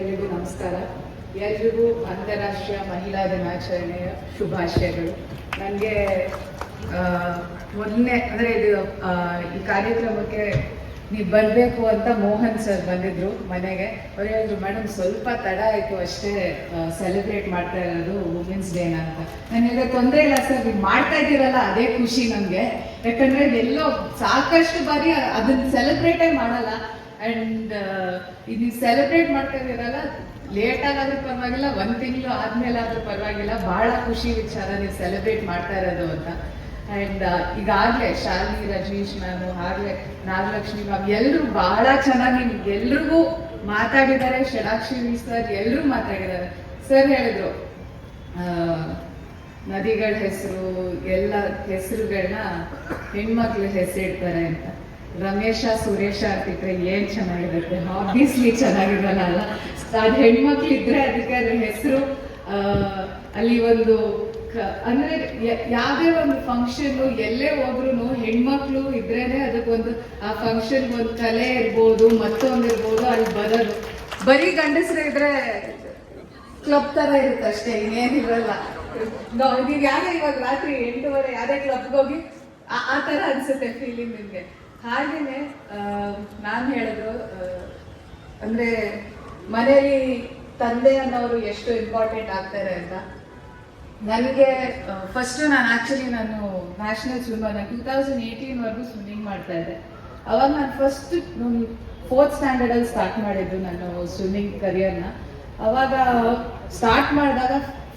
ಎಲ್ಲರಿಗೂ ನಮಸ್ಕಾರ. ಎಲ್ರಿಗೂ ಅಂತಾರಾಷ್ಟ್ರೀಯ ಮಹಿಳಾ ದಿನಾಚರಣೆಯ ಶುಭಾಶಯಗಳು. ನನಗೆ ಮೊದಲನೇ ಅಂದರೆ ಇದು ಈ ಕಾರ್ಯಕ್ರಮಕ್ಕೆ ನೀವು ಬರಬೇಕು ಅಂತ ಮೋಹನ್ ಸರ್ ಬಂದಿದ್ರು ಮನೆಗೆ. ಅವ್ರು ಹೇಳಿದ್ರು, ಮೇಡಮ್ ಸ್ವಲ್ಪ ತಡ ಆಯಿತು ಅಷ್ಟೇ, ಸೆಲೆಬ್ರೇಟ್ ಮಾಡ್ತಾ ಇರೋದು ವುಮೆನ್ಸ್ ಡೇನ ಅಂತ. ನಾನು ಹೇಳಿದ್ರೆ ತೊಂದರೆ ಇಲ್ಲ ಸರ್, ನೀವು ಮಾಡ್ತಾ ಇದ್ದೀರಲ್ಲ ಅದೇ ಖುಷಿ ನಮಗೆ. ಯಾಕಂದರೆ ಎಲ್ಲೋ ಸಾಕಷ್ಟು ಬಾರಿ ಅದನ್ನ ಸೆಲೆಬ್ರೇಟೇ ಮಾಡಲ್ಲ. ಆ್ಯಂಡ್ ಇದು ಸೆಲೆಬ್ರೇಟ್ ಮಾಡ್ತಾ ಇದ್ದೀರಲ್ಲ, ಲೇಟಾಗಾದ್ರೂ ಪರವಾಗಿಲ್ಲ, 1 ತಿಂಗಳು ಆದ್ಮೇಲೆ ಆದ್ರೂ ಪರವಾಗಿಲ್ಲ, ಬಹಳ ಖುಷಿ ವಿಚಾರ ನೀವು ಸೆಲೆಬ್ರೇಟ್ ಮಾಡ್ತಾ ಇರೋದು ಅಂತ. ಆ್ಯಂಡ್ ಈಗಾಗಲೇ ಶಾಲಿನಿ, ರಜನೀಶ್ ಮ್ಯಾಮು, ಹಾಗಲೇ ನಾಗಲಕ್ಷ್ಮಿ ಮ್ಯಾಮ್ ಎಲ್ಲರೂ ಬಹಳ ಚೆನ್ನಾಗಿ ಎಲ್ರಿಗೂ ಮಾತಾಡಿದ್ದಾರೆ. ಷಡಾಕ್ಷಿ ಸರ್ ಎಲ್ಲರೂ ಮಾತಾಡಿದ್ದಾರೆ. ಸರ್ ಹೇಳಿದ್ರು, ನದಿಗಳ ಹೆಸರು ಎಲ್ಲ ಹೆಸರುಗಳನ್ನ ಹೆಣ್ಮಕ್ಳು ಹೆಸರಿಡ್ತಾರೆ ಅಂತ. ರಮೇಶ, ಸುರೇಶ ಅಂತಿದ್ರೆ ಏನ್ ಚೆನ್ನಾಗಿರುತ್ತೆ, ಆಬ್ವಿಯಸ್ಲಿ ಚೆನ್ನಾಗಿರಲ್ಲ ಅಲ್ಲ. ಅದು ಹೆಣ್ಮಕ್ಳು ಇದ್ರೆ ಅದಕ್ಕೆ ಅದ್ರ ಹೆಸರು ಅಲ್ಲಿ ಒಂದು ಅಂದ್ರೆ ಯಾವುದೇ ಒಂದು ಫಂಕ್ಷನ್ ಎಲ್ಲೇ ಹೋದ್ರು ಹೆಣ್ಮಕ್ಳು ಇದ್ರೇನೆ ಅದಕ್ಕೊಂದು ಆ ಫಂಕ್ಷನ್ ಒಂದು ಕಲೆ ಇರ್ಬೋದು, ಮತ್ತೊಂದು ಇರ್ಬೋದು, ಅಲ್ಲಿ ಬರೋದು. ಬರೀ ಗಂಡಸ್ರು ಇದ್ರೆ ಕ್ಲಬ್ ತರ ಇರುತ್ತೆ ಅಷ್ಟೇ, ಇನ್ನೇನಿರಲ್ಲ. ನೀವು ಯಾರೇ ಇವಾಗ ರಾತ್ರಿ 8:30 ಯಾರೇ ಕ್ಲಬ್ಗೆ ಹೋಗಿ ಆ ತರ ಅನ್ಸುತ್ತೆ ಫೀಲಿಂಗ್ ನಿಮ್ಗೆ. ಹಾಗೇನೆ ನಾನು ಹೇಳಿದ್ರು, ಅಂದ್ರೆ ಮನೆಯಲ್ಲಿ ತಂದೆ ಅನ್ನೋರು ಎಷ್ಟು ಇಂಪಾರ್ಟೆಂಟ್ ಆಗ್ತಾರೆ ಅಂತ. ನನಗೆ ಫಸ್ಟ್ ನಾನು ನ್ಯಾಷನಲ್ ಸ್ವಿಮ್ಮರ್, 2018 ಸ್ವಿಮ್ಮಿಂಗ್ ಮಾಡ್ತಾ ಇದ್ದೆ. ಅವಾಗ ನಾನು ಫಸ್ಟ್ 4th ಸ್ಟ್ಯಾಂಡರ್ಡಲ್ಲಿ ಸ್ಟಾರ್ಟ್ ಮಾಡಿದ್ದು ನಾನು ಸ್ವಿಮ್ಮಿಂಗ್ ಕರಿಯರ್ನ. ಅವಾಗ ಸ್ಟಾರ್ಟ್ ಮಾಡಿದಾಗ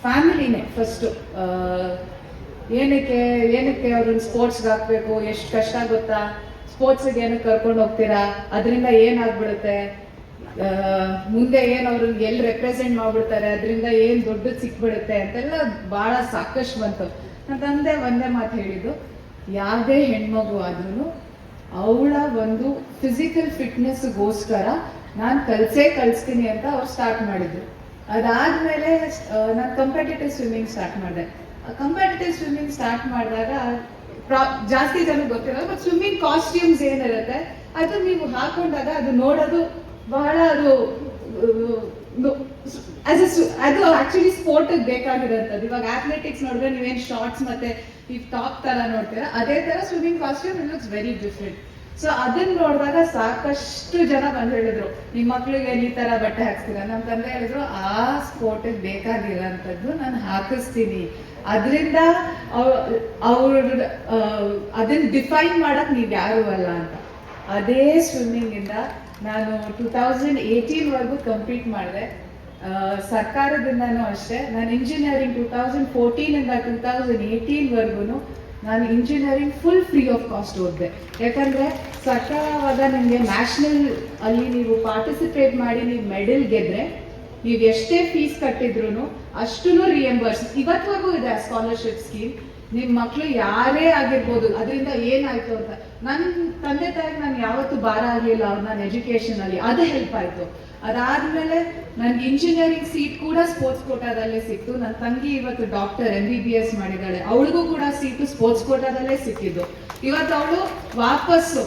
ಫ್ಯಾಮಿಲಿನೇ ಫಸ್ಟು, ಏನಕ್ಕೆ ಅವ್ರನ್ನ ಸ್ಪೋರ್ಟ್ಸ್ಗೆ ಹಾಕ್ಬೇಕು, ಎಷ್ಟು ಕಷ್ಟ ಗೊತ್ತಾ, ಸ್ಪೋರ್ಟ್ಸ್ಗೆ ಏನಕ್ಕೆ ಕರ್ಕೊಂಡು ಹೋಗ್ತೀರಾ, ಅದರಿಂದ ಏನಾಗ್ಬಿಡುತ್ತೆ, ಮುಂದೆ ಏನು ಅವ್ರನ್ನ ಎಲ್ಲಿ ರೆಪ್ರೆಸೆಂಟ್ ಮಾಡ್ಬಿಡ್ತಾರೆ, ಅದರಿಂದ ಏನು ದೊಡ್ಡದು ಸಿಕ್ಬಿಡುತ್ತೆ ಅಂತೆಲ್ಲ ಭಾಳ ಸಾಕಷ್ಟು ಬಂತು. ನನ್ನ ತಂದೆ ಒಂದೇ ಮಾತು ಹೇಳಿದ್ದು, ಯಾವುದೇ ಹೆಣ್ಮಗು ಆದ್ರೂ ಅವಳ ಒಂದು ಫಿಸಿಕಲ್ ಫಿಟ್ನೆಸ್ಗೋಸ್ಕರ ನಾನು ಕಲಿಸ್ತೀನಿ ಅಂತ ಅವ್ರು ಸ್ಟಾರ್ಟ್ ಮಾಡಿದ್ರು. ಅದಾದ್ಮೇಲೆ ನಾನು ಕಂಪಿಟೇಟಿವ್ ಸ್ವಿಮ್ಮಿಂಗ್ ಸ್ಟಾರ್ಟ್ ಮಾಡಿದೆ. ಕಂಪಿಟೇಟಿವ್ ಸ್ವಿಮ್ಮಿಂಗ್ ಸ್ಟಾರ್ಟ್ ಮಾಡಿದಾಗ ಜಾಸ್ತಿ ಜನಕ್ಕೆ ಗೊತ್ತಿರಲ್ಲ, ಬಟ್ ಸ್ವಿಮ್ಮಿಂಗ್ ಕಾಸ್ಟ್ಯೂಮ್ಸ್ ಏನಿರುತ್ತೆ ಅದು ನೀವು ಹಾಕೊಂಡಾಗ ಅದು ನೋಡೋದು ಬಹಳ ಅದು ಆಕ್ಚುಲಿ ಸ್ಪೋರ್ಟ್ ಬೇಕಾಗಿರೋಂಥದ್ದು. ಇವಾಗ ಅಥ್ಲೆಟಿಕ್ಸ್ ನೋಡಿದ್ರೆ ನೀವೇನು ಶಾರ್ಟ್ಸ್ ಮತ್ತೆ ಈ ಟಾಪ್ ತರ ನೋಡ್ತೀರಾ, ಅದೇ ತರ swimming costume it looks very different. So ಅದನ್ನ ನೋಡಿದಾಗ ಸಾಕಷ್ಟು ಜನ ಬಂದು ಹೇಳಿದ್ರು, ನಿಮ್ಮ ಮಕ್ಳಿಗೆ ಈ ತರ ಬಟ್ಟೆ ಹಾಕ್ತೀರಾ. ನಮ್ಮ ತಂದೆ ಹೇಳಿದ್ರು, ಆ ಸ್ಪೋರ್ಟಿಗೆ ಬೇಕಾಗಿರೋಂಥದ್ದು ನಾನು ಹಾಕಿಸ್ತೀನಿ, ಅದರಿಂದ ಅವ್ರ ಅದನ್ನ ಡಿಫೈನ್ ಮಾಡಕ್ ನೀವ್ ಯಾರು ಅಲ್ಲ ಅಂತ. ಅದೇ ಸ್ವಿಮ್ಮಿಂಗ್ ಇಂದ ನಾನು 2018 ಕಂಪ್ಲೀಟ್ ಮಾಡಿದೆ. ಸರ್ಕಾರದಿಂದನೂ ಅಷ್ಟೇ ನಾನು ಇಂಜಿನಿಯರಿಂಗ್ 2014 2018 ನಾನು engineering full free of cost ಓದಿದೆ. ಯಾಕಂದ್ರೆ ಸರ್ಕಾರವಾದ ನಿಮಗೆ ನ್ಯಾಷನಲ್ ಅಲ್ಲಿ ನೀವು ಪಾರ್ಟಿಸಿಪೇಟ್ ಮಾಡಿ ನೀವು ಮೆಡಲ್ ಗೆದ್ರೆ ನೀವು ಎಷ್ಟೇ ಫೀಸ್ ಕಟ್ಟಿದ್ರು ಅಷ್ಟು ರಿಯಂಬರ್ಸ್. ಇವತ್ತವರೆಗೂ ಇದೆ ಆ ಸ್ಕಾಲರ್ಶಿಪ್ ಸ್ಕೀಮ್. ನಿಮ್ಮ ಮಕ್ಕಳು ಯಾರೇ ಆಗಿರ್ಬೋದು, ಅದರಿಂದ ಏನಾಯ್ತು ಅಂತ. ನನ್ನ ತಂದೆ ತಾಯಿಗೆ ನಾನು ಯಾವತ್ತೂ ಭಾರ ಆಗಲಿಲ್ಲ ಅವ್ರು ನನ್ನ ಎಜುಕೇಶನ್ ಅಲ್ಲಿ, ಅದು ಹೆಲ್ಪ್ ಆಯ್ತು. ಅದಾದ್ಮೇಲೆ ನನ್ಗೆ ಇಂಜಿನಿಯರಿಂಗ್ ಸೀಟ್ ಕೂಡ ಸ್ಪೋರ್ಟ್ಸ್ ಕೋಟಾದಲ್ಲೇ ಸಿಕ್ತು. ನನ್ನ ತಂಗಿ ಇವತ್ತು ಡಾಕ್ಟರ್ MBBS ಮಾಡಿದ್ದಾಳೆ, ಅವಳಿಗೂ ಕೂಡ ಸೀಟು ಸ್ಪೋರ್ಟ್ಸ್ ಕೋಟಾದಲ್ಲೇ ಸಿಕ್ಕಿದ್ದು. ಇವತ್ತು ಅವಳು ವಾಪಸ್ಸು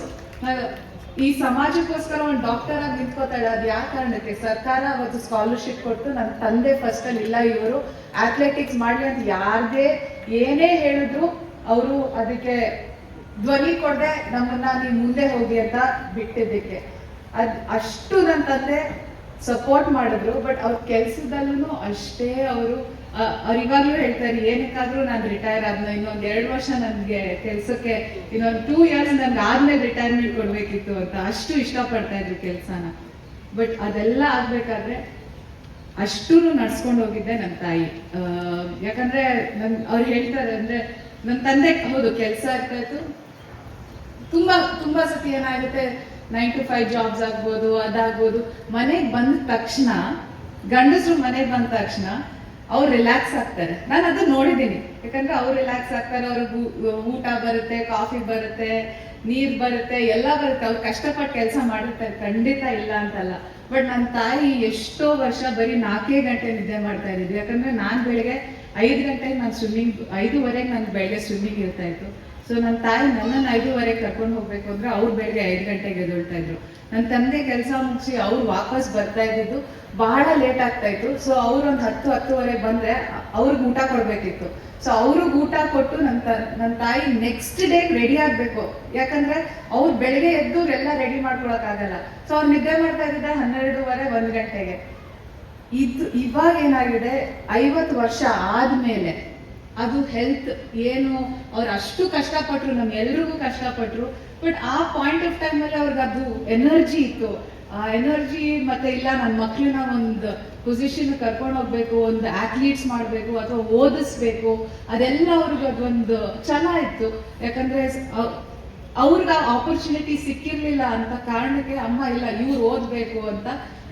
ಈ ಸಮಾಜಕ್ಕೋಸ್ಕರ ಒಂದು ಡಾಕ್ಟರ್ ಆಗಿ ನಿಂತ್ಕೋತಾಳೆ. ಅದು ಯಾವ ಕಾರಣಕ್ಕೆ? ಸರ್ಕಾರ ಅವತ್ತು ಸ್ಕಾಲರ್ಶಿಪ್ ಕೊಟ್ಟು ನನ್ನ ತಂದೆ ಫಸ್ಟ್ ಅಲ್ಲಿ ಇಲ್ಲ, ಇವರು ಅಥ್ಲೆಟಿಕ್ಸ್ ಮಾಡ್ಲಿ ಅಂತ ಯಾರಿಗೆ ಏನೇ ಹೇಳಿದ್ರು ಅವರು ಅದಕ್ಕೆ ಧ್ವನಿ ಕೊಡದೆ ನಮ್ಮನ್ನ ನೀವು ಮುಂದೆ ಹೋಗಿ ಅಂತ ಬಿಟ್ಟಿದ್ದಕ್ಕೆ ಅಷ್ಟು ನನ್ನ ತಂದೆ ಸಪೋರ್ಟ್ ಮಾಡಿದ್ರು. ಬಟ್ ಅವ್ರ ಕೆಲ್ಸದಲ್ಲೂ ಅಷ್ಟೇ ಅವರು ಇವಾಗ್ಲೂ ಹೇಳ್ತಾರೆ, ಏನಕ್ಕಾದ್ರೂ ನಾನು ರಿಟೈರ್ ಆದ್ನ ಇನ್ನೊಂದು 2 ವರ್ಷ ನನಗೆ ಕೆಲ್ಸಕ್ಕೆ ಇನ್ನೊಂದು 2 years ನನ್ಗೆ ಆದ್ಮೇಲೆ ರಿಟೈರ್ಮೆಂಟ್ ಕೊಡ್ಬೇಕಿತ್ತು ಅಂತ ಅಷ್ಟು ಇಷ್ಟಪಡ್ತಾ ಇದ್ರು ಕೆಲ್ಸನ. ಬಟ್ ಅದೆಲ್ಲ ಆಗ್ಬೇಕಾದ್ರೆ ಅಷ್ಟು ನಡ್ಸ್ಕೊಂಡು ಹೋಗಿದ್ದೆ ನನ್ನ ತಾಯಿ. ಯಾಕಂದ್ರೆ ಅವ್ರು ಹೇಳ್ತಾರೆ, ಅಂದ್ರೆ ನನ್ನ ತಂದೆ ಹೌದು ಕೆಲಸ ಇರ್ತಾ ಇತ್ತು, ತುಂಬಾ ಸತಿ ಏನಾಗುತ್ತೆ 9 to 5 ಜಾಬ್ಸ್ ಆಗ್ಬೋದು, ಅದಾಗ್ಬೋದು. ಮನೆಗೆ ಬಂದ ತಕ್ಷಣ ಗಂಡಸರು ಮನೆಗೆ ಬಂದ ತಕ್ಷಣ ಅವ್ರು ರಿಲ್ಯಾಕ್ಸ್ ಆಗ್ತಾರೆ. ನಾನು ಅದನ್ನ ನೋಡಿದ್ದೀನಿ. ಯಾಕಂದ್ರೆ ಅವ್ರು ರಿಲ್ಯಾಕ್ಸ್ ಆಗ್ತಾರೆ, ಅವ್ರಿಗೆ ಊಟ ಬರುತ್ತೆ, ಕಾಫಿ ಬರುತ್ತೆ, ನೀರ್ ಬರುತ್ತೆ, ಎಲ್ಲ ಬರುತ್ತೆ. ಅವ್ರು ಕಷ್ಟಪಟ್ಟು ಕೆಲಸ ಮಾಡಿರ್ತಾರೆ, ಖಂಡಿತ ಇಲ್ಲ ಅಂತಲ್ಲ. ಬಟ್ ನನ್ನ ತಾಯಿ ಎಷ್ಟೋ ವರ್ಷ ಬರೀ 4 ಗಂಟೆ ನಿದ್ದೆ ಮಾಡ್ತಾ ಇದ್ದಿದ್ದು. ಯಾಕಂದ್ರೆ ನಾನು ಬೆಳಿಗ್ಗೆ 5 ಗಂಟೆಗೆ ನಾನು 5:15 ನಾನು ಬೆಳಗ್ಗೆ ಸ್ವಿಮ್ಮಿಂಗ್ ಇರ್ತಾ ಇತ್ತು. ಸೊ ನನ್ನ ತಾಯಿ ನನ್ನನ್ನು 5:30 ಕರ್ಕೊಂಡು ಹೋಗ್ಬೇಕು ಅಂದ್ರೆ ಅವ್ರು ಬೆಳಗ್ಗೆ 5 ಗಂಟೆಗೆ ಎದ್ದೇಳ್ತಾ ಇದ್ರು. ನನ್ನ ತಂದೆ ಕೆಲಸ ಮುಗಿಸಿ ಅವ್ರು ವಾಪಸ್ ಬರ್ತಾ ಇದ್ದಿದ್ದು ಬಹಳ ಲೇಟ್ ಆಗ್ತಾ ಇತ್ತು. ಸೊ ಅವ್ರು ಒಂದು 10-10:30 ಬಂದ್ರೆ ಅವ್ರಿಗೆ ಊಟ ಕೊಡ್ಬೇಕಿತ್ತು. ಸೊ ಅವ್ರಿಗೆ ಊಟ ಕೊಟ್ಟು ನನ್ನ ತಾಯಿ ನೆಕ್ಸ್ಟ್ ಡೇ ರೆಡಿ ಆಗ್ಬೇಕು. ಯಾಕಂದ್ರೆ ಅವ್ರು ಬೆಳಗ್ಗೆ ಎದ್ದು ಎಲ್ಲ ರೆಡಿ ಮಾಡ್ಕೊಳಕ್ ಆಗಲ್ಲ. ಸೊ ಅವ್ರು ನಿದ್ದೆ ಮಾಡ್ತಾ ಇದ್ದಿದ್ದೆ 12:30, 1 ಗಂಟೆಗೆ. ಇವಾಗ ಏನಾಗಿದೆ, 50 ವರ್ಷ ಆದ್ಮೇಲೆ ಅದು ಹೆಲ್ತ್ ಏನು ಅವ್ರು ಅಷ್ಟು ಕಷ್ಟಪಟ್ರು, ನಮ್ಗೆಲ್ರಿಗೂ ಕಷ್ಟಪಟ್ರು. ಬಟ್ ಆ ಪಾಯಿಂಟ್ ಆಫ್ ಟೈಮ್ ಅಲ್ಲಿ ಅವ್ರಿಗೆ ಅದು ಎನರ್ಜಿ ಇತ್ತು. ಆ ಎನರ್ಜಿ ಮತ್ತೆ ಇಲ್ಲ ನನ್ನ ಮಕ್ಳನ್ನ ಒಂದು ಪೊಸಿಷನ್ ಕರ್ಕೊಂಡು ಹೋಗ್ಬೇಕು, ಒಂದು ಅಥ್ಲೀಟ್ಸ್ ಮಾಡಬೇಕು ಅಥವಾ ಓದಿಸ್ಬೇಕು, ಅದೆಲ್ಲ ಅವ್ರಿಗೆ ಅದೊಂದು ಛಲ ಇತ್ತು. ಯಾಕಂದ್ರೆ ಅವ್ರಿಗೆ ಆ ಆಪರ್ಚುನಿಟಿ ಸಿಕ್ಕಿರ್ಲಿಲ್ಲ ಅಂತ ಕಾರಣಕ್ಕೆ ಅಮ್ಮ ಇಲ್ಲ ಇವ್ರು ಓದ್ಬೇಕು ಅಂತ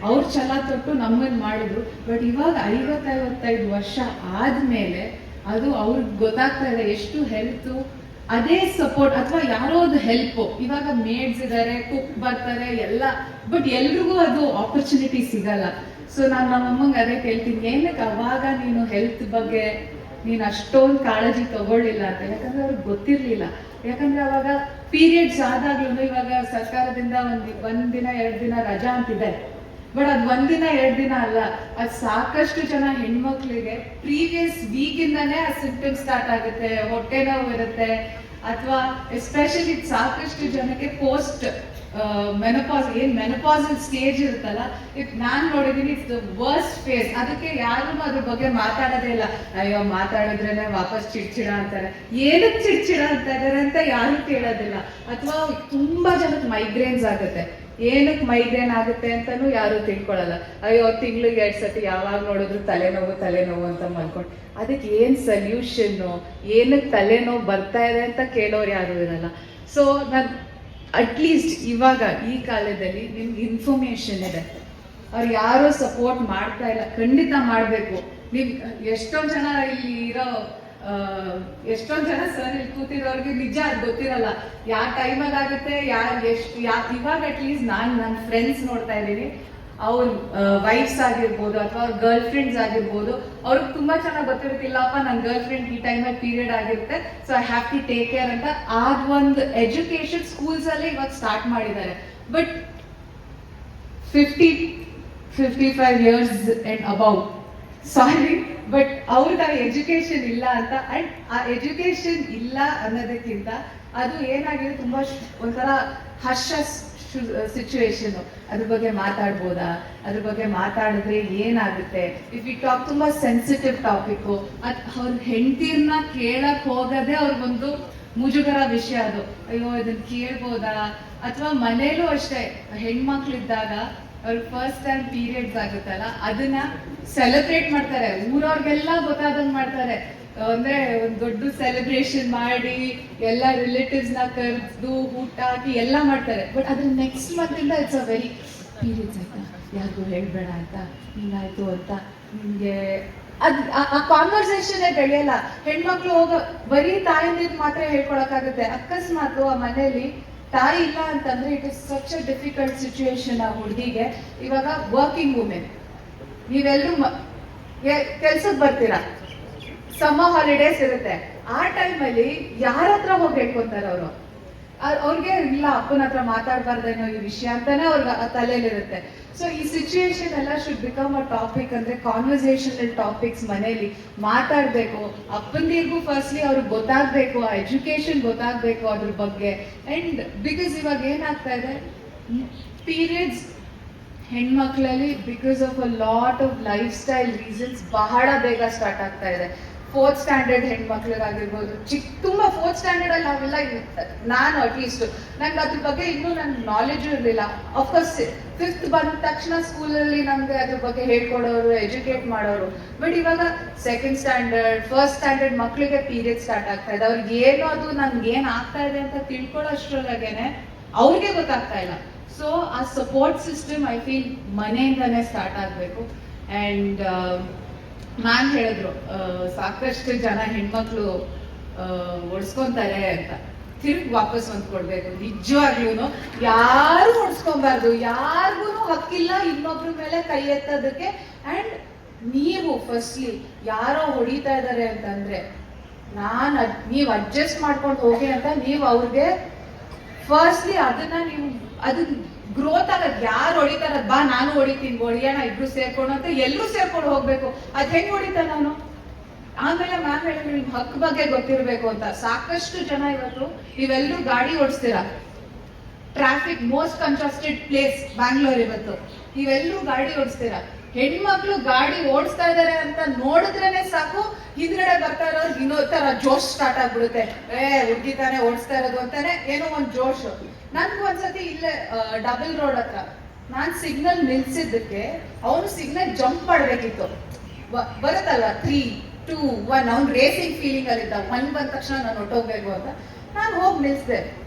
ಅವ್ರ ಛಲ ತೊಟ್ಟು ನಮ್ಮನ್ನು ಮಾಡಿದ್ರು. ಬಟ್ ಇವಾಗ 50-55 ವರ್ಷ ಆದ್ಮೇಲೆ ಅದು ಅವ್ರಿಗೆ ಗೊತ್ತಾಗ್ತಾ ಇದೆ ಎಷ್ಟು ಹೆಲ್ತ್, ಅದೇ ಸಪೋರ್ಟ್ ಅಥವಾ ಯಾರೋ ಒಂದು ಹೆಲ್ಪ್. ಇವಾಗ ಮೇಡ್ಸ್ ಇದಾರೆ, ಕುಕ್ ಬರ್ತಾರೆ ಎಲ್ಲ, ಬಟ್ ಎಲ್ರಿಗೂ ಅದು ಆಪರ್ಚುನಿಟಿ ಸಿಗಲ್ಲ. ಸೊ ನಾನು ನಮ್ಮಮ್ಮಂಗೆ ಅದೇ ಕೇಳ್ತೀನಿ, ಏನಕ್ಕೆ ಅವಾಗ ನೀನು ಹೆಲ್ತ್ ಬಗ್ಗೆ ನೀನು ಅಷ್ಟೊಂದು ಕಾಳಜಿ ತಗೊಳ್ಳಿಲ್ಲ ಅಂತ. ಯಾಕಂದ್ರೆ ಅವ್ರಿಗೆ ಗೊತ್ತಿರ್ಲಿಲ್ಲ. ಯಾಕಂದ್ರೆ ಅವಾಗ ಪೀರಿಯಡ್ಸ್ ಆದಾಗ್ಲೂ ಇವಾಗ ಸರ್ಕಾರದಿಂದ ಒಂದ್ ದಿನ 2 ದಿನ ರಜಾ ಅಂತಿದೆ. ಬಟ್ ಅದ್ 1 ದಿನ 2 ದಿನ ಅಲ್ಲ, ಅದ್ ಸಾಕಷ್ಟು ಜನ ಹೆಣ್ಮಕ್ಳಿಗೆ ಪ್ರೀವಿಯಸ್ ವೀಕ್ ಇಂದಾನೇ ಆ ಸಿಂಪ್ಟಮ್ಸ್ ಸ್ಟಾರ್ಟ್ ಆಗುತ್ತೆ. ಹೊಟ್ಟೆ ನೋವು ಇರುತ್ತೆ, ಅಥವಾ ಎಸ್ಪೆಷಲಿ ಸಾಕಷ್ಟು ಜನಕ್ಕೆ ಪೋಸ್ಟ್ ಮೆನಪಾಸಲ್ ಸ್ಟೇಜ್ ಇರುತ್ತಲ್ಲ, ನಾನ್ ನೋಡಿದೀನಿ ಇಟ್ಸ್ ದ ವರ್ಸ್ಟ್ ಫೇಸ್. ಅದಕ್ಕೆ ಯಾರು ಅದ್ರ ಬಗ್ಗೆ ಮಾತಾಡೋದೇ ಇಲ್ಲ. ಅಯ್ಯೋ ಮಾತಾಡಿದ್ರೇನೆ ವಾಪಸ್ ಚಿಡ್ಚಿಡ ಅಂತಾರೆ. ಏನಕ್ಕೆ ಚಿಡ್ಚಿಡ ಅಂತ ಇದಾರೆ ಅಂತ ಯಾರು ಕೇಳೋದಿಲ್ಲ. ಅಥವಾ ತುಂಬಾ ಜನಕ್ಕೆ ಮೈಗ್ರೇನ್ಸ್ ಆಗುತ್ತೆ. ಏನಕ್ಕೆ ಮೈಗ್ರೇನ್ ಆಗುತ್ತೆ ಅಂತಾನು ಯಾರು ತಿಳ್ಕೊಳ್ಳಲ್ಲ. ಅಯ್ಯೋ ತಿಂಗ್ಳಿಗೆ 2 ಸತಿ ಯಾವಾಗ ನೋಡಿದ್ರು ತಲೆನೋವು ಅಂತ ಮಾಡ್ಕೊಂಡು, ಅದಕ್ಕೆ ಏನ್ ಸೊಲ್ಯೂಷನ್, ಏನಕ್ಕೆ ತಲೆನೋವು ಬರ್ತಾ ಇದೆ ಅಂತ ಕೇಳೋರು ಯಾರು ಇರಲ್ಲ. ಸೊ ನಾನು ಅಟ್ಲೀಸ್ಟ್ ಇವಾಗ ಈ ಕಾಲದಲ್ಲಿ ನಿಮ್ಗೆ ಇನ್ಫಾರ್ಮೇಶನ್ ಇದೆ, ಅವ್ರು ಯಾರು ಸಪೋರ್ಟ್ ಮಾಡ್ತಾ ಇಲ್ಲ, ಖಂಡಿತ ಮಾಡ್ಬೇಕು. ನೀವ್ ಎಷ್ಟೊಂದ್ ಜನ ಇಲ್ಲಿ ಇರೋ ಎಷ್ಟೊಂದ್ ಜನ ಸರ್ ಇಲ್ಲಿ ಕೂತಿರೋರ್ಗೆ ನಿಜ ಅದು ಗೊತ್ತಿರಲ್ಲ, ಯಾವ ಟೈಮಲ್ಲಿ ಆಗುತ್ತೆ, ಇವಾಗ ಅಟ್ಲೀಸ್ಟ್ ನನ್ನ ಫ್ರೆಂಡ್ಸ್ ನೋಡ್ತಾ ಇದ್ದೀನಿ, ಅವ್ರ ವೈಫ್ಸ್ ಆಗಿರ್ಬೋದು ಅಥವಾ ಅವ್ರ ಗರ್ಲ್ ಫ್ರೆಂಡ್ಸ್ ಆಗಿರ್ಬೋದು, ಅವ್ರಿಗೆ ತುಂಬಾ ಚೆನ್ನಾಗಿ ಗೊತ್ತಿರುತ್ತಿಲ್ಲಪ್ಪ ನನ್ನ ಗರ್ಲ್ ಫ್ರೆಂಡ್ ಈ ಟೈಮಲ್ಲಿ ಪೀರಿಯಡ್ ಆಗಿರುತ್ತೆ, so I have to take care ಅಂತ. ಒಂದು ಎಜುಕೇಶನ್ ಸ್ಕೂಲ್ಸ್ ಅಲ್ಲಿ ಇವಾಗ ಸ್ಟಾರ್ಟ್ ಮಾಡಿದ್ದಾರೆ. But 50-55 years and above, sorry, but ಅವ್ರಿಗೆ ಆ ಎಜುಕೇಶನ್ ಇಲ್ಲ ಅಂತ. ಅಂಡ್ ಆ ಎಜುಕೇಶನ್ ಇಲ್ಲ ಅನ್ನೋದಕ್ಕಿಂತ ಅದು ಏನಾಗಿದೆ, ತುಂಬಾ ಒಂಥರ ಹರ್ಷ ಸಿಚುವೇಶನ್. ಅದ್ರ ಬಗ್ಗೆ ಮಾತಾಡ್ಬೋದಾ, ಅದ್ರ ಬಗ್ಗೆ ಮಾತಾಡಿದ್ರೆ ಏನಾಗುತ್ತೆ, ಇಫ್ ಯು ಟಾಕ್ ತುಂಬಾ ಸೆನ್ಸಿಟಿವ್ ಟಾಪಿಕ್, ಅವ್ರ ಹೆಂಡತಿರ್ನ ಕೇಳಕ್ ಹೋಗದೆ ಅವ್ರಿಗೊಂದು ಮುಜುಗರ ವಿಷಯ ಅದು. ಅಯ್ಯೋ ಇದನ್ನ ಕೇಳ್ಬೋದಾ, ಅಥವಾ ಮನೇಲೂ ಅಷ್ಟೇ ಹೆಣ್ಮಕ್ಳಿದ್ದಾಗ ಅವ್ರಿಗೆ ಫಸ್ಟ್ ಟೈಮ್ ಪೀರಿಯಡ್ಸ್ ಆಗುತ್ತಲ್ಲ, ಅದನ್ನ ಸೆಲೆಬ್ರೇಟ್ ಮಾಡ್ತಾರೆ, ಊರವ್ರಿಗೆಲ್ಲ ಗೊತ್ತಾದಂಗ್ ಮಾಡ್ತಾರೆ. ಅಂದ್ರೆ ಒಂದ್ ದೊಡ್ಡ ಸೆಲೆಬ್ರೇಷನ್ ಮಾಡಿ ಎಲ್ಲ ರಿಲೇಟಿವ್ಸ್ ನ ಕರೆದು ಊಟ ಹಾಕಿ ಎಲ್ಲ ಮಾಡ್ತಾರೆ. ಬಟ್ ಅದ್ರ ನೆಕ್ಸ್ಟ್ ಮಂತ್ ಇಂದ ಇಟ್ಸ್ ಅ ವೆರಿ ಪೀರಿಯಡ್ಸ್ ಆಯ್ತಾ, ಯಾರಿಗೂ ಹೇಳ್ಬೇಡ ಅಂತ, ಹಿಂಗಾಯ್ತು ಅಂತ, ನಿಮ್ಗೆ ಆ ಕಾನ್ವರ್ಸೇಷನ್ ಬೆಳೆಯಲ್ಲ. ಹೆಣ್ಮಕ್ಳು ಬರೀ ತಾಯಿನಿಂದ ಮಾತ್ರ ಹೇಳ್ಕೊಳಕ್ಕಾಗುತ್ತೆ. ಅಕಸ್ಮಾತ್ ಆ ಮನೇಲಿ ತಾಯಿ ಇಲ್ಲ ಅಂತಂದ್ರೆ it is such a difficult situation ಆ ಹುಡುಗಿಗೆ. ಇವಾಗ ವರ್ಕಿಂಗ್ ವುಮೆನ್, ನೀವೆಲ್ಲರೂ ಕೆಲ್ಸಕ್ಕೆ ಬರ್ತೀರಾ, ಸಮ್ಮರ್ ಹಾಲಿಡೇಸ್ ಇರುತ್ತೆ, ಆ ಟೈಮಲ್ಲಿ ಯಾರ ಹತ್ರ ಹೋಗಿ ಹೇಳ್ಕೊಂತಾರೆ ಅವರು? ಅವ್ರಿಗೆ ಇಲ್ಲ ಅಪ್ಪನ ಹತ್ರ ಮಾತಾಡ್ಬಾರ್ದೇನೋ ಈ ವಿಷಯ ಅಂತಾನೆ ಅವ್ರಿಗೆ ತಲೆಯಲ್ಲಿರುತ್ತೆ. ಸೊ ಈ ಸಿಚುಯೇಷನ್ ಎಲ್ಲ ಶುಡ್ ಬಿಕಮ್ ಅ ಟಾಪಿಕ್, ಅಂದ್ರೆ ಕಾನ್ವರ್ಸೇಷನಲ್ ಟಾಪಿಕ್ಸ್ ಮನೇಲಿ ಮಾತಾಡ್ಬೇಕು. ಅಪ್ಪಂದಿರ್ಗೂ ಫಸ್ಟ್ಲಿ ಅವ್ರಿಗೆ ಗೊತ್ತಾಗ್ಬೇಕು, ಆ ಎಜುಕೇಶನ್ ಗೊತ್ತಾಗ್ಬೇಕು ಅದ್ರ ಬಗ್ಗೆ. ಅಂಡ್ ಬಿಕಾಸ್ ಇವಾಗ ಏನಾಗ್ತಾ ಇದೆ, ಪೀರಿಯಡ್ಸ್ ಹೆಣ್ಮಕ್ಳಲ್ಲಿ because of a lot of life style reasons ಬಹಳ ಬೇಗ ಸ್ಟಾರ್ಟ್ ಆಗ್ತಾ ಇದೆ. 4th ಸ್ಟ್ಯಾಂಡರ್ಡ್ ಹೆಣ್ಮಕ್ಳಿಗಾಗಿರ್ಬೋದು, ತುಂಬಾ 4th ಸ್ಟ್ಯಾಂಡರ್ಡ್ ಅಲ್ಲಿ ನಾವೆಲ್ಲ, ನಾನು ಅಟ್ಲೀಸ್ಟ್ ನಂಗೆ ಅದ್ರ ಬಗ್ಗೆ ಇನ್ನೂ ನನ್ಗೆ ನಾಲೆಜ್ ಇರಲಿಲ್ಲ. ಅಫ್ಕೋರ್ಸ್ 5th ಬಂದ ತಕ್ಷಣ ಸ್ಕೂಲಲ್ಲಿ ನಮ್ಗೆ ಅದ್ರ ಬಗ್ಗೆ ಹೇಳ್ಕೊಡೋರು, ಎಜುಕೇಟ್ ಮಾಡೋರು. ಬಟ್ ಇವಾಗ 2nd ಸ್ಟ್ಯಾಂಡರ್ಡ್ 1st ಸ್ಟ್ಯಾಂಡರ್ಡ್ ಮಕ್ಳಿಗೆ ಪೀರಿಯಡ್ ಸ್ಟಾರ್ಟ್ ಆಗ್ತಾ ಇದೆ. ಅವ್ರಿಗೆ ಏನು ಅದು ನನ್ಗೆ ಏನ್ ಆಗ್ತಾ ಇದೆ ಅಂತ ತಿಳ್ಕೊಳ್ಳೋಷ್ಟ್ರೊಳಗೇನೆ ಅವ್ರಿಗೆ ಗೊತ್ತಾಗ್ತಾ ಇಲ್ಲ. ಸೊ ಆ ಸಪೋರ್ಟ್ ಸಿಸ್ಟಮ್ ಐ ಫೀಲ್ ಮನೆಯಿಂದಾನೇ ಸ್ಟಾರ್ಟ್ ಆಗಬೇಕು. ಆ್ಯಂಡ್ ಮ್ಯಾಮ್ ಹೇಳಿದ್ರು ಸಾಕಷ್ಟು ಜನ ಹೆಣ್ಮಕ್ಳು ಒಡ್ಸ್ಕೊಂತಾರೆ ಅಂತ, ತಿರುಗಿ ವಾಪಸ್ ಒಂದು ಕೊಡ್ಬೇಕು. ನಿಜವಾಗ್ಲೂ ಯಾರು ಹೊಡ್ಸ್ಕೊಬಾರ್ದು, ಯಾರಿಗೂ ಹಕ್ಕಿಲ್ಲ ಇನ್ನೊಬ್ರ ಮೇಲೆ ಕೈ ಎತ್ತೋದಕ್ಕೆ. ಅಂಡ್ ನೀವು ಫಸ್ಟ್ಲಿ ಯಾರೋ ಹೊಡಿತಾ ಇದ್ದಾರೆ ಅಂತಂದ್ರೆ ನೀವ್ ಅಡ್ಜಸ್ಟ್ ಮಾಡ್ಕೊಂಡು ಹೋಗಿ ಅಂತ ನೀವು ಅವ್ರಿಗೆ ಫಸ್ಟ್ಲಿ ಅದನ್ನ ನೀವು ಅದನ್ನ ಗ್ರೋತ್ ಆಗದ್ ಯಾರು ಹೊಡಿತಾರ ಬಾ ನಾನು ಹೊಡಿತೀನಿ ಹೊಡಿಯೋಣ ಇಬ್ರು ಸೇರ್ಕೊಂಡು ಅಂತ ಎಲ್ಲರೂ ಸೇರ್ಕೊಂಡು ಹೋಗ್ಬೇಕು. ಅದ್ ಹೆಂಗ್ ಹೊಡಿತ ನಾನು ಆಮೇಲೆ ಮ್ಯಾಮ್ ಹೇಳಿದ್ರು ನಿಮ್ ಹಕ್ ಬಗ್ಗೆ ಗೊತ್ತಿರ್ಬೇಕು ಅಂತ. ಸಾಕಷ್ಟು ಜನ ಇವತ್ತು ನೀವೆಲ್ಲರೂ ಗಾಡಿ ಓಡಿಸ್ತೀರಾ, traffic most congested place Bangalore ಇವತ್ತು, ನೀವೆಲ್ಲರೂ ಗಾಡಿ ಓಡಿಸ್ತೀರಾ. ಹೆಣ್ಮಕ್ಳು ಗಾಡಿ ಓಡಿಸ್ತಾ ಇದಾರೆ ಅಂತ ನೋಡಿದ್ರೇನೆ ಸಾಕು ಹಿಂದ್ಗಡೆ ಬರ್ತಾ ಇರೋರು ಇನ್ನೊಂದ್ ತರ ಜೋಶ್ ಸ್ಟಾರ್ಟ್ ಆಗ್ಬಿಡುತ್ತೆ. ಹುಡ್ಗಿ ತಾನೆ ಓಡಿಸ್ತಾ ಇರೋದು ಅಂತಾನೆ ಏನೋ ಒಂದ್ ಜೋಶ್. ನನ್ಗೂ ಒಂದ್ಸತಿ ಇಲ್ಲೇ ಡಬಲ್ ರೋಡ್ ಹತ್ರ ನಾನ್ ಸಿಗ್ನಲ್ ನಿಲ್ಸಿದ್ದಕ್ಕೆ ಅವನು ಸಿಗ್ನಲ್ ಜಂಪ್ ಮಾಡ್ಬೇಕಿತ್ತು. ಬರುತ್ತಲ್ಲ 3, 2, 1 ಅವ್ನು ರೇಸಿಂಗ್ ಫೀಲಿಂಗ್ ಅಲ್ಲಿದ್ದ. 1 ಬಂದ ತಕ್ಷಣ ನಾನು ಹೊಟ್ಟೋಗ್ಬೇಕು ಅಂತ ನಾನು ಹೋಗಿ ನಿಲ್ಸ್ದೆ.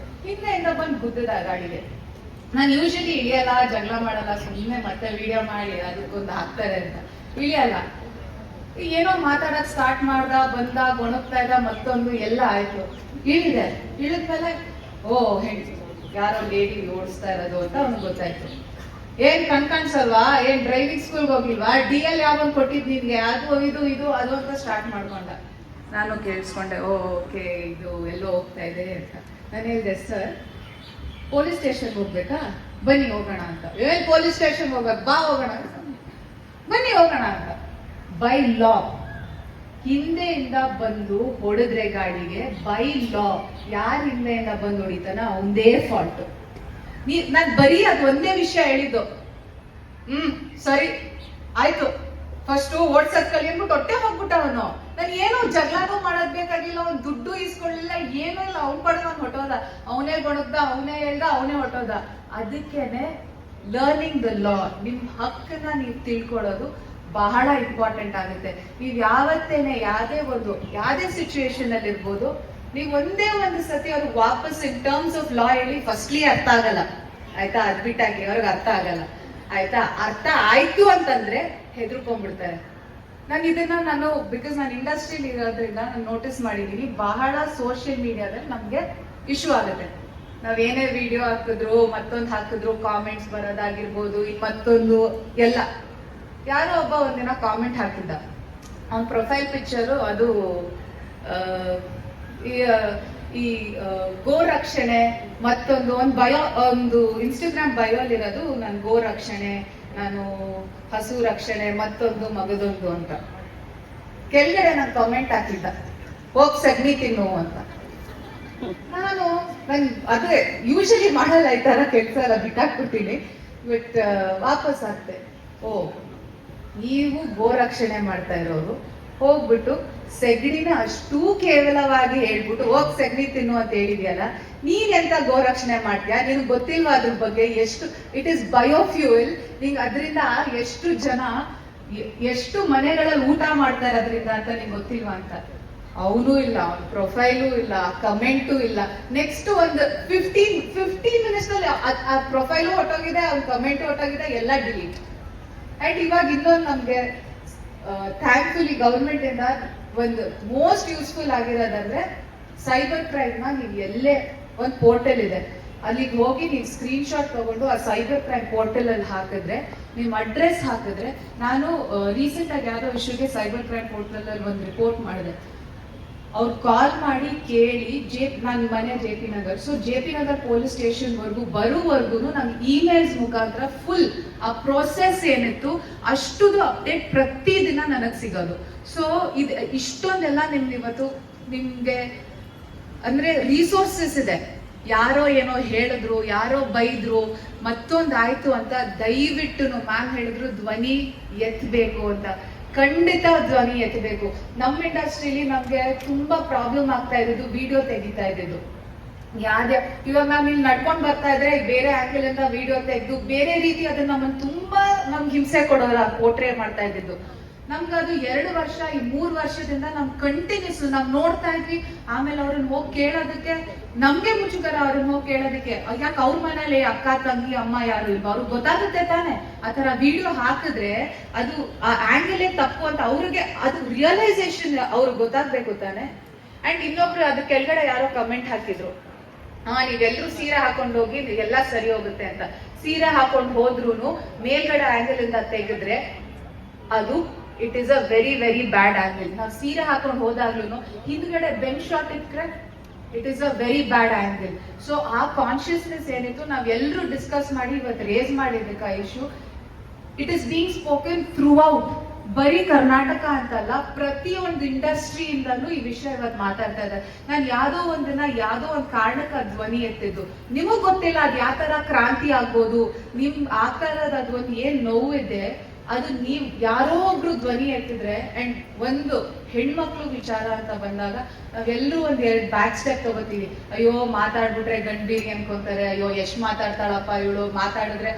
ಹಿಂದೆಯಿಂದ ಬಂದು ಗುದ್ದದ ಗಾಡಿಗೆ. ನಾನು ಯೂಶಲಿ ಇಳಿಯಲ್ಲ, ಜಗಳ ಮಾಡಲ್ಲ, ಸುಮ್ಮನೆ ಮತ್ತೆ ವಿಡಿಯೋ ಮಾಡಿ ಅದಕ್ಕೊಂದು ಹಾಕ್ತಾರೆ ಅಂತ ಇಳಿಯಲ್ಲ. ಏನೋ ಮಾತಾಡಕ್ ಸ್ಟಾರ್ಟ್ ಮಾಡ್ದ, ಬಂದ, ಗೊಣಗ್ತಾ ಇದ್ದ, ಮತ್ತೊಂದು ಎಲ್ಲ ಆಯ್ತು. ಇಳಿದೆ. ಇಳಿದ್ಮೇಲೆ ಹೆಂಡ್ತಿ ಯಾರೋ ಲೇಡಿ ಓಡಿಸ್ತಾ ಇರೋದು ಅಂತ ಅವ್ನಿಗೆ ಗೊತ್ತಾಯ್ತು. ಏನ್ ಕಾಣಿಸಲ್ವಾ, ಏನ್ ಡ್ರೈವಿಂಗ್ ಸ್ಕೂಲ್ಗೆ ಹೋಗಿಲ್ವಾ, DL ಯಾವಾಗ ಕೊಟ್ಟಿದ್ ನಿನ್ಗೆ, ಅದು ಇದು ಅದು ಅಂತ ಸ್ಟಾರ್ಟ್ ಮಾಡ್ಕೊಂಡ. ನಾನು ಕೇಳಿಸ್ಕೊಂಡೆ, ಓಕೆ ಇದು ಎಲ್ಲೋ ಹೋಗ್ತಾ ಇದೆ ಅಂತ. ನಾನು ಹೇಳಿದೆ, ಸರ್ ಪೊಲೀಸ್ ಸ್ಟೇಷನ್ ಹೋಗ್ಬೇಕಾ, ಬನ್ನಿ ಹೋಗೋಣ ಅಂತ. ಏನ್ ಪೊಲೀಸ್ ಸ್ಟೇಷನ್ ಹೋಗ್ಬೇಕು, ಬಾ ಹೋಗೋಣ ಅಂತ. ಬನ್ನಿ ಹೋಗೋಣ ಅಂತ. ಬೈ ಲಾ ಹಿಂದೆಯಿಂದ ಬಂದು ಹೊಡೆದ್ರೆ ಗಾಡಿಗೆ ಬೈ ಲಾ ಯಾರ ಹಿಂದೆಯಿಂದ ಬಂದು ಹೊಡಿತಾನ ಅವಂದೇ ಫಾಲ್ಟ್. ನಾನ್ ಬರೀ ಅದು ಒಂದೇ ವಿಷಯ ಹೇಳಿದ್ದು. ಸರಿ ಆಯ್ತು, ಫಸ್ಟ್ ಓಡ್ಸದ್ ಕಲಿ ಅಂದ್ಬಿಟ್ಟು ಹೊಟ್ಟೆ ಹೋಗ್ಬಿಟ್ಟ ಅವನು. ನಾನು ಏನೋ ಜಗಳನೂ ಮಾಡೋದ್ ಬೇಕಾಗಿಲ್ಲ, ಅವ್ನು ದುಡ್ಡು ಇಸ್ಕೊಳ್ಳಿಲ್ಲ, ಏನೂ ಇಲ್ಲ. ಅವ್ನ್ ಪಡೆದ ಅವ್ನು ಹೊಟ್ಟೋದ, ಅವನೇ ಗೊಣಗ್ದ, ಅವನೇ ಹೇಳ್ದ, ಅವನೇ ಹೊಟ್ಟೋದ. ಅದಕ್ಕೇನೆ ಲರ್ನಿಂಗ್ ದ ಲಾ, ನಿಮ್ ಹಕ್ಕನ್ನ ನೀವು ತಿಳ್ಕೊಳ್ಳೋದು ಬಹಳ ಇಂಪಾರ್ಟೆಂಟ್ ಆಗುತ್ತೆ. ನೀವ್ ಯಾವತ್ತೇನೆ ಯಾವ್ದೇ ಸಿಚುವೇಶನ್ ಅಲ್ಲಿ ಇರ್ಬೋದು, ನೀವು ಒಂದೇ ಒಂದು ಸತಿ ಅವ್ರಿಗೆ ವಾಪಸ್ ಇನ್ ಟರ್ಮ್ಸ್ ಆಫ್ ಲಾ ಹೇಳಿ ಫಸ್ಟ್ಲಿ ಅರ್ಥ ಆಗಲ್ಲ ಆಯ್ತಾ, ಅದ್ ಬಿಟ್ಟಾಕಿ ಅವ್ರಿಗೆ ಅರ್ಥ ಆಗಲ್ಲ ಆಯ್ತಾ. ಅರ್ಥ ಆಯ್ತು ಅಂತಂದ್ರೆ ಹೆದರ್ಕೊಂಡ್ಬಿಡ್ತಾರೆ. ನಾನು ಬಿಕಾಸ್ ನಾನು ಇಂಡಸ್ಟ್ರಿಲಿ ಇರೋದ್ರಿಂದ ನಾನು ನೋಟಿಸ್ ಮಾಡಿದೀನಿ, ಬಹಳ ಸೋಷಿಯಲ್ ಮೀಡಿಯಾದಲ್ಲಿ ನಮ್ಗೆ ಇಶ್ಯೂ ಆಗುತ್ತೆ. ನಾವೇನೇ ವಿಡಿಯೋ ಹಾಕಿದ್ರು, ಮತ್ತೊಂದು ಹಾಕಿದ್ರು, ಕಾಮೆಂಟ್ಸ್ ಬರೋದಾಗಿರ್ಬೋದು, ಮತ್ತೊಂದು ಎಲ್ಲ. ಯಾರೋ ಒಬ್ಬ ಒಂದಿನ ಕಾಮೆಂಟ್ ಹಾಕಿದ್ದ, ಅವನ ಪ್ರೊಫೈಲ್ ಪಿಕ್ಚರು ಅದು ಈ ಗೋ ರಕ್ಷಣೆ, ಮತ್ತೊಂದು ಒಂದು ಇನ್ಸ್ಟಾಗ್ರಾಮ್ ಬಯೋಲಿರೋದು ನಾನು ಗೋ ರಕ್ಷಣೆ, ನಾನು ಹಸು ರಕ್ಷಣೆ, ಮತ್ತೊಂದು ಮಗದೊಂದು ಅಂತ. ಕೆಳಗಡೆ ನಾನು ಕಾಮೆಂಟ್ ಹಾಕಿದ್ದ, ಹೋಗ್ ಸಗಣಿ ತಿನ್ನು ಅಂತ. ನನ್ ಅದೇ ಯೂಶಲಿ ಮಾಡಲ್ಲ, ಈ ತರ ಕೆಲ್ಸ ಎಲ್ಲ ಬಿಟ್ಟಾಕ್ಬಿಡ್ತೀನಿ. ಬಟ್ ವಾಪಸ್ ಆಗ್ತೆ, ನೀವು ಗೋ ರಕ್ಷಣೆ ಮಾಡ್ತಾ ಇರೋರು ಹೋಗ್ಬಿಟ್ಟು ಸೆಗಣಿನ ಅಷ್ಟೂ ಕೇವಲವಾಗಿ ಹೇಳ್ಬಿಟ್ಟು ಹೋಗ್ ಸೆಗಣಿ ತಿನ್ನು ಅಂತ ಹೇಳಿದ್ಯಲ್ಲ, ನೀನ್ ಎಂತ ಗೋ ರಕ್ಷಣೆ ಮಾಡ್ತೀಯಾ, ನಿನ್ಗೆ ಗೊತ್ತಿಲ್ವಾ ಅದ್ರ ಬಗ್ಗೆ? ಎಷ್ಟು ಇಟ್ ಇಸ್ ಬಯೋಫ್ಯೂಯಲ್, ನಿಂಗೆ ಅದರಿಂದ ಎಷ್ಟು ಮನೆಗಳಲ್ಲಿ ಊಟ ಮಾಡ್ತಾರೆ ಅದರಿಂದ ಅಂತ ನಿಂಗೆ ಗೊತ್ತಿಲ್ವಾ ಅಂತ. ಅವನು ಇಲ್ಲ, ಅವ್ನ ಪ್ರೊಫೈಲು ಇಲ್ಲ, ಕಮೆಂಟು ಇಲ್ಲ. ನೆಕ್ಸ್ಟ್ ಒಂದು 15 ಮಿನಿಟ್ಸ್ ನಲ್ಲಿ ಆ ಪ್ರೊಫೈಲು ಹೊಟ್ಟೋಗಿದೆ, ಅವ್ನ ಕಮೆಂಟು ಹೊಟ್ಟೋಗಿದೆ, ಎಲ್ಲ ಡಿಲೀಟ್. ಅಂಡ್ ಇವಾಗ ಇನ್ನೊಂದು ನಮ್ಗೆ ಥ್ಯಾಂಕ್ಫುಲಿ ಗವರ್ಮೆಂಟ್ ಇಂದ ಒಂದು ಮೋಸ್ಟ್ ಯೂಸ್ಫುಲ್ ಆಗಿರೋದಂದ್ರೆ ಸೈಬರ್ ಕ್ರೈಮ್ ನ ನೀವು ಎಲ್ಲೇ ಒಂದು ಪೋರ್ಟಲ್ ಇದೆ, ಅಲ್ಲಿಗೆ ಹೋಗಿ ನೀವು ಸ್ಕ್ರೀನ್ ಶಾಟ್ ತಗೊಂಡು ಆ ಸೈಬರ್ ಕ್ರೈಮ್ ಪೋರ್ಟಲ್ ಅಲ್ಲಿ ಹಾಕಿದ್ರೆ, ನಿಮ್ ಅಡ್ರೆಸ್ ಹಾಕಿದ್ರೆ, ನಾನು ರೀಸೆಂಟ್ ಆಗಿ ಯಾವ್ದೋ ಇಶ್ಯೂಗೆ ಸೈಬರ್ ಕ್ರೈಮ್ ಪೋರ್ಟಲ್ ಅಲ್ಲಿ ಒಂದು ರಿಪೋರ್ಟ್ ಮಾಡಿದೆ. ಅವ್ರು ಕಾಲ್ ಮಾಡಿ ಕೇಳಿ, ನನ್ನ ಮನೆ JP Nagar, so JP Nagar police station ಬರುವವರೆಗೂ ನಮ್ಗೆ ಇಮೇಲ್ಸ್ ಮುಖಾಂತರ ಫುಲ್ ಆ ಪ್ರೋಸೆಸ್ ಏನಿತ್ತು ಅಷ್ಟುದು ಅಪ್ಡೇಟ್ ಪ್ರತಿದಿನ ನನಗೆ ಸಿಗೋದು. ಸೊ ಇಷ್ಟೊಂದೆಲ್ಲ ಇವತ್ತು ನಿಮ್ಗೆ ಅಂದ್ರೆ ರಿಸೋರ್ಸಸ್ ಇದೆ. ಯಾರೋ ಏನೋ ಹೇಳಿದ್ರು, ಯಾರೋ ಬೈದ್ರು, ಮತ್ತೊಂದಾಯ್ತು ಅಂತ ದಯವಿಟ್ಟು ಮ್ಯಾಮ್ ಹೇಳಿದ್ರು ಧ್ವನಿ ಎತ್ತಬೇಕು ಅಂತ. ಖಂಡಿತ ಧ್ವನಿ ಎತ್ತಬೇಕು. ನಮ್ಮ ಇಂಡಸ್ಟ್ರಿಲಿ ನಮ್ಗೆ ತುಂಬಾ ಪ್ರಾಬ್ಲಮ್ ಆಗ್ತಾ ಇದ್ದು ವಿಡಿಯೋ ತೆಗಿತಾ ಇದ್ದು. ಇವಾಗ ಮ್ಯಾಮ್ ಇಲ್ಲಿ ನಡ್ಕೊಂಡ್ ಬರ್ತಾ ಇದ್ರೆ ಬೇರೆ ಆಂಗಲ್ ಇಂದ ವಿಡಿಯೋ ತೆಗೆದು ಬೇರೆ ರೀತಿ ಅದನ್ನ ನಮ್ಗೆ ಹಿಂಸೆ ಕೊಡೋರ ಪೋರ್ಟ್ರೇ ಮಾಡ್ತಾ ಇದ್ದು. ನಮ್ಗದು 2 ವರ್ಷ, ಈ 3 ವರ್ಷದಿಂದ ನಮ್ ಕಂಟಿನ್ಯೂಸ್ ನಾವ್ ನೋಡ್ತಾ ಇದ್ವಿ. ಆಮೇಲೆ ಅವ್ರನ್ನ ಹೋಗಿ ಕೇಳೋದಕ್ಕೆ ನಮ್ಗೆ ಮುಜುಗರ, ಅವ್ರನ್ನ ಹೋಗಿ ಕೇಳೋದಕ್ಕೆ. ಯಾಕೆ ಅವ್ರ ಮನೇಲಿ ಅಕ್ಕ ತಂಗಿ ಅಮ್ಮ ಯಾರು ಇಲ್ವಾ, ಅವ್ರಿಗೆ ಗೊತ್ತಾಗುತ್ತೆ ತಾನೆ. ಆತರ ವಿಡಿಯೋ ಹಾಕಿದ್ರೆ ಅದು ಆ ಆಂಗಲೇ ತಪ್ಪು ಅಂತ ಅವ್ರಿಗೆ ಅದು ರಿಯಲೈಸೇಷನ್ ಅವ್ರಿಗೆ ಗೊತ್ತಾಗ್ಬೇಕು ತಾನೆ. ಅಂಡ್ ಇನ್ನೊಬ್ರು ಅದ್ರ ಕೆಳಗಡೆ ಯಾರೋ ಕಮೆಂಟ್ ಹಾಕಿದ್ರು, ನೀವೆಲ್ಲರೂ ಸೀರೆ ಹಾಕೊಂಡು ಹೋಗಿ ಎಲ್ಲ ಸರಿ ಹೋಗುತ್ತೆ ಅಂತ. ಸೀರೆ ಹಾಕೊಂಡು ಹೋದ್ರುನು ಮೇಲ್ಗಡೆ ಆಂಗಲ್ ಇಂದ ತೆಗೆದ್ರೆ ಅದು it is a very very bad angle. ನಾವು ಸೀರೆ ಹಾಕೊಂಡು ಹೋದಾಗ್ಲೂ ಹಿಂದ್ಗಡೆ ಬೆನ್ ಶಾಟ್ ಇಟ್ರೆ it is a very bad angle. So ಆ ಕಾನ್ಶಿಯಸ್ನೆಸ್ ಏನಿತ್ತು ನಾವೆಲ್ಲರೂ ಡಿಸ್ಕಸ್ ಮಾಡಿ ಇವತ್ತು ರೇಸ್ ಮಾಡಿದ್ದಕ್ಕೆ ಆ issue. It is being spoken through out, ಬರೀ ಕರ್ನಾಟಕ ಅಂತಲ್ಲ, ಪ್ರತಿಯೊಂದು ಇಂಡಸ್ಟ್ರಿಯಿಂದಲೂ ಈ ವಿಷಯ ಇವತ್ತು ಮಾತಾಡ್ತಾ ಇದ್ದಾರೆ. ನಾನು ಯಾವುದೋ ಒಂದು ಕಾರಣಕ್ಕೆ ಧ್ವನಿ ಎತ್ತಿದ್ದು, ನಿಮಗ್ ಗೊತ್ತಿಲ್ಲ ಅದು ಯಾವ ತರ ಕ್ರಾಂತಿ ಆಗ್ಬೋದು, ನಿಮ್ ಆ ತರದ ಅದೊಂದು ಏನ್ ನೋವು ಇದೆ ಅದು ನೀವ್ ಯಾರೋ ಒಬ್ರು ಧ್ವನಿ ಎತ್ತಿದ್ರೆ. ಅಂಡ್ ಒಂದು ಹೆಣ್ಮಕ್ಳು ವಿಚಾರ ಅಂತ ಬಂದಾಗ ನಾವೆಲ್ಲರೂ ಒಂದ್ 2 ಬ್ಯಾಕ್ ಸ್ಟೆಪ್ ತಗೋತೀವಿ. ಅಯ್ಯೋ ಮಾತಾಡ್ಬಿಟ್ರೆ ಗಂಡ್ಬೀರಿ ಅನ್ಕೊಂತಾರೆ, ಅಯ್ಯೋ ಎಷ್ಟ್ ಮಾತಾಡ್ತಾಳಪ್ಪ ಇವಳು, ಮಾತಾಡಿದ್ರೆ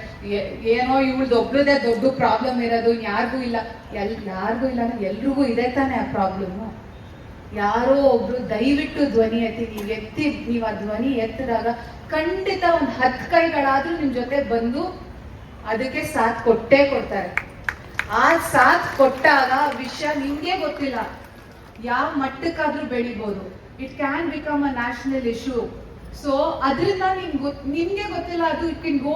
ಏನೋ ಇವಳ್ದು ಒಬ್ಳದೇ ದೊಡ್ಡ ಪ್ರಾಬ್ಲಮ್ ಇರೋದು, ಯಾರಿಗೂ ಇಲ್ಲ. ಯಾರಿಗೂ ಇಲ್ಲ, ಎಲ್ರಿಗೂ ಇದೆ ತಾನೇ ಆ ಪ್ರಾಬ್ಲಮ್. ಯಾರೋ ಒಬ್ರು ದಯವಿಟ್ಟು ಧ್ವನಿ ಎತ್ತಿ ನೀವು ಆ ಧ್ವನಿ ಎತ್ತಿದಾಗ ಖಂಡಿತ ಒಂದ್ 10 ಕೈಗಳಾದ್ರೂ ನಿಮ್ ಜೊತೆ ಬಂದು ಅದಕ್ಕೆ ಸಾಥ್ ಕೊಟ್ಟೇ ಕೊಡ್ತಾರೆ. ಆ ಸಾಥ್ ಕೊಟ್ಟಾಗ ವಿಷಯ ನಿಮ್ಗೆ ಗೊತ್ತಿಲ್ಲ ಯಾವ ಮಟ್ಟಕ್ಕಾದ್ರೂ ಬೆಳಿಬಹುದು. It can become a national issue. So ಅದರಿಂದ ನಿಮ್ಗೆ ಗೊತ್ತಿಲ್ಲ ಅದು ಇಟ್ ಕ್ಯಾನ್ ಗೋ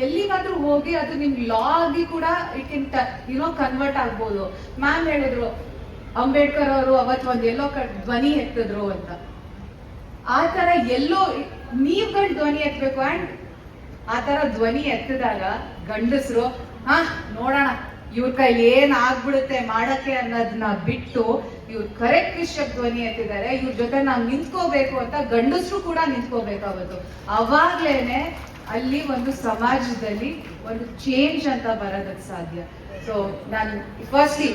ಎಲ್ಲಿಗಾದ್ರೂ ಹೋಗಿ ಅದು ನಿಮ್ ಲಾ ಆಗಿ ಕೂಡ ಇಟ್ ಕ್ಯಾನ್ ಕನ್ವರ್ಟ್ ಆಗ್ಬೋದು. ಮ್ಯಾಮ್ ಹೇಳಿದ್ರು ಅಂಬೇಡ್ಕರ್ ಅವರು ಅವತ್ತು ಎಲ್ಲೋ ಧ್ವನಿ ಎತ್ತಿದ್ರು ಅಂತ. ಆ ತರ ಎಲ್ಲೋ ನೀವುಗಳು ಧ್ವನಿ ಎತ್ತಬೇಕು. ಅಂಡ್ ಆ ತರ ಧ್ವನಿ ಎತ್ತಿದಾಗ ಗಂಡಸರು ನೋಡೋಣ ಇವ್ರ ಕೈಲಿ ಏನ್ ಆಗ್ಬಿಡುತ್ತೆ ಮಾಡಕ್ಕೆ ಅನ್ನೋದನ್ನ ಬಿಟ್ಟು ಇವ್ರು ಕರೆಕ್ಟ್ ವಿಷಯಕ್ಕೆ ಧ್ವನಿ ಎತ್ತಿದ್ದಾರೆ, ಇವ್ರ ಜೊತೆ ನಾವು ನಿಂತ್ಕೋಬೇಕು ಅಂತ ಗಂಡಸರು ಕೂಡ ನಿಂತ್ಕೋಬೇಕಾಗುತ್ತೆ. ಅವಾಗ್ಲೇನೆ ಅಲ್ಲಿ ಒಂದು ಸಮಾಜದಲ್ಲಿ ಒಂದು ಚೇಂಜ್ ಅಂತ ಬರೋದಕ್ಕೆ ಸಾಧ್ಯ. ಸೊ ನಾನು ಫಸ್ಟ್ಲಿ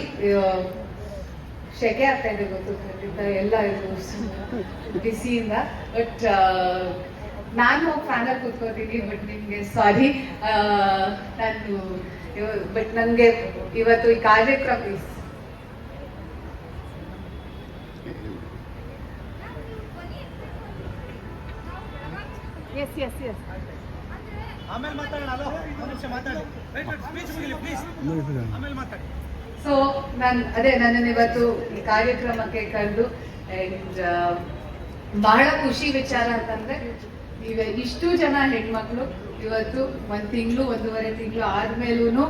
ಶೆಕೆ ಆಗ್ತಾ ಇದೆ ಗೊತ್ತು, ಖಂಡಿತ ಎಲ್ಲ ಇದು ಬಿಸಿಯಿಂದ. ಬಟ್ ನಾನು ಫ್ಯಾನಲ್ಲಿ ಕೂತ್ಕೋತೀನಿ. ಬಟ್ ನಿಮ್ಗೆ ಸಾರಿ, ನಾನು ಬಟ್ ನನಗೆ ಇವತ್ತು ಈ ಕಾರ್ಯಕ್ರಮ ಸೊ ನನ್ನನ್ನು ಇವತ್ತು ಈ ಕಾರ್ಯಕ್ರಮಕ್ಕೆ ಕರೆದು ಬಹಳ ಖುಷಿ ವಿಚಾರ ಅಂತಂದ್ರೆ ಇಷ್ಟು ಜನ ಹೆಣ್ಮಕ್ಳು ಇವತ್ತು 1 ತಿಂಗಳು 1.5 ತಿಂಗಳು ಆದ್ಮೇಲೂ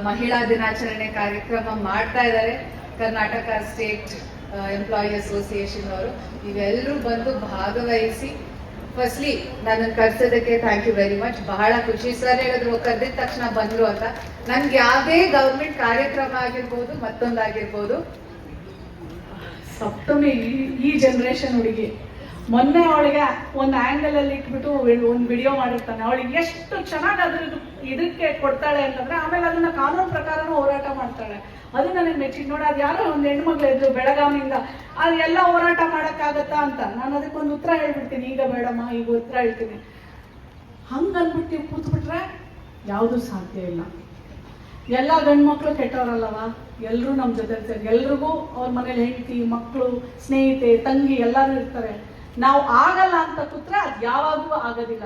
ಮಹಿಳಾ ದಿನಾಚರಣೆ ಕಾರ್ಯಕ್ರಮ ಮಾಡ್ತಾ ಇದ್ದಾರೆ. ಕರ್ನಾಟಕ ಸ್ಟೇಟ್ ಎಂಪ್ಲಾಯಿ ಅಸೋಸಿಯೇಷನ್ ಅವರು ಇವೆಲ್ಲರೂ ಬಂದು ಭಾಗವಹಿಸಿ ಫಸ್ಟ್ಲಿ ನನ್ನನ್ನು ಕರ್ಸೋದಕ್ಕೆ ಥ್ಯಾಂಕ್ ಯು ವೆರಿ ಮಚ್. ಬಹಳ ಖುಷಿ. ಸರ್ ಹೇಳಿದ್ರು ಕರೆದಿದ ತಕ್ಷಣ ಬಂದ್ರು ಅಂತ. ನನ್ಗೆ ಯಾವುದೇ ಗವರ್ಮೆಂಟ್ ಕಾರ್ಯಕ್ರಮ ಆಗಿರ್ಬೋದು ಮತ್ತೊಂದಾಗಿರ್ಬೋದು, ಸಪ್ತಮಿ ಈ ಜನರೇಷನ್ ಹುಡುಗಿ ಮೊನ್ನೆ ಅವಳಿಗೆ ಒಂದು ಆಂಗಲ್ ಅಲ್ಲಿ ಇಟ್ಬಿಟ್ಟು ಒಂದು ವಿಡಿಯೋ ಮಾಡಿರ್ತಾನೆ. ಅವಳಿಗೆ ಎಷ್ಟು ಚೆನ್ನಾಗಿ ಇದಕ್ಕೆ ಕೊಡ್ತಾಳೆ ಅಂತಂದ್ರೆ ಆಮೇಲೆ ಅದನ್ನ ಕಾನೂನು ಪ್ರಕಾರನೂ ಹೋರಾಟ ಮಾಡ್ತಾಳೆ. ಅದು ನನಗೆ ಮೆಚ್ಚಿಗೆ. ನೋಡಿ, ಅದು ಯಾರೋ ಒಂದು ಹೆಣ್ಮಕ್ಳು ಇದ್ರು ಬೆಳಗಾವಿಯಿಂದ, ಅದು ಎಲ್ಲ ಹೋರಾಟ ಮಾಡಕ್ಕಾಗತ್ತಾ ಅಂತ ನಾನು ಅದಕ್ಕೊಂದು ಉತ್ತರ ಹೇಳ್ಬಿಡ್ತೀನಿ. ಈಗ ಬೇಡಮ್ಮ, ಈಗ ಉತ್ತರ ಹೇಳ್ತೀನಿ. ಹಂಗ ಅನ್ಬಿಟ್ಟು ಕೂತ್ಬಿಟ್ರೆ ಯಾವುದು ಸಾಧ್ಯ ಇಲ್ಲ. ಎಲ್ಲ ಗಂಡು ಮಕ್ಳು ಕೆಟ್ಟವರಲ್ಲವ, ಎಲ್ಲರೂ ನಮ್ಮ ಜೊತೆ ಇರ್ತಾರೆ. ಎಲ್ರಿಗೂ ಅವ್ರ ಮನೇಲಿ ಹೆಂಡತಿ, ಮಕ್ಕಳು, ಸ್ನೇಹಿತೆ, ತಂಗಿ ಎಲ್ಲರೂ ಇರ್ತಾರೆ. ನಾವು ಆಗಲ್ಲ ಅಂತ ಕೂತ್ರೆ ಅದು ಯಾವಾಗಲೂ ಆಗೋದಿಲ್ಲ.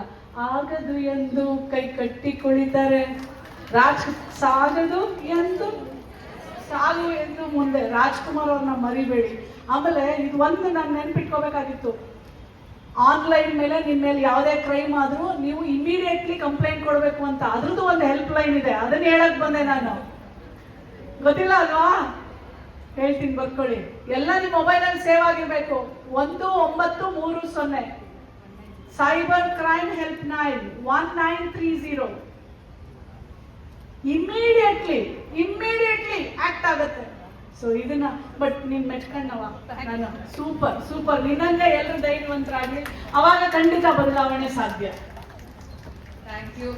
ಆಗದು ಎಂದು ಕೈ ಕಟ್ಟಿ ಕುಳಿತಾರೆ, ಸಾಗದು ಎಂದು ಸಾಗು ಎಂದು ಮುಂದೆ. ರಾಜ್ಕುಮಾರ್ ಅವ್ರನ್ನ ಮರಿಬೇಡಿ. ಆಮೇಲೆ ಇದು ಒಂದು ನಾನು ನೆನ್ಪಿಟ್ಕೋಬೇಕಾಗಿತ್ತು. ಆನ್ಲೈನ್ ಮೇಲೆ ನಿಮ್ಮ ಮೇಲೆ ಯಾವುದೇ ಕ್ರೈಮ್ ಆದ್ರೂ ನೀವು ಇಮಿಡಿಯೇಟ್ಲಿ ಕಂಪ್ಲೇಂಟ್ ಕೊಡಬೇಕು ಅಂತ ಅದ್ರದ್ದು ಒಂದು ಹೆಲ್ಪ್ ಲೈನ್ ಇದೆ. ಅದನ್ನ ಹೇಳಕ್ ಬಂದೆ ನಾನು. ಗೊತ್ತಿಲ್ಲ ಅಲ್ವಾ? ಹೇಳ್ತೀನಿ, ಬರ್ಕೊಳ್ಳಿ. ಎಲ್ಲ ನಿಮ್ಮ ಮೊಬೈಲಲ್ಲಿ ಸೇವ್ ಆಗಿರ್ಬೇಕು. 1930 cyber crime help line 1930. Immediately act ಆಗುತ್ತೆ. ಸೊ ಇದನ್ನ ಬಟ್ ನೀನ್ ಮೆಚ್ಕೊಂಡವ ನಾನು. ಸೂಪರ್ ನಿನ್ನಂಗೆ ಎಲ್ಲರೂ ಧೈರ್ಯವಂತರಾಗ್ಲಿ, ಅವಾಗ ಖಂಡಿತ ಬದಲಾವಣೆ ಸಾಧ್ಯ. Thank you.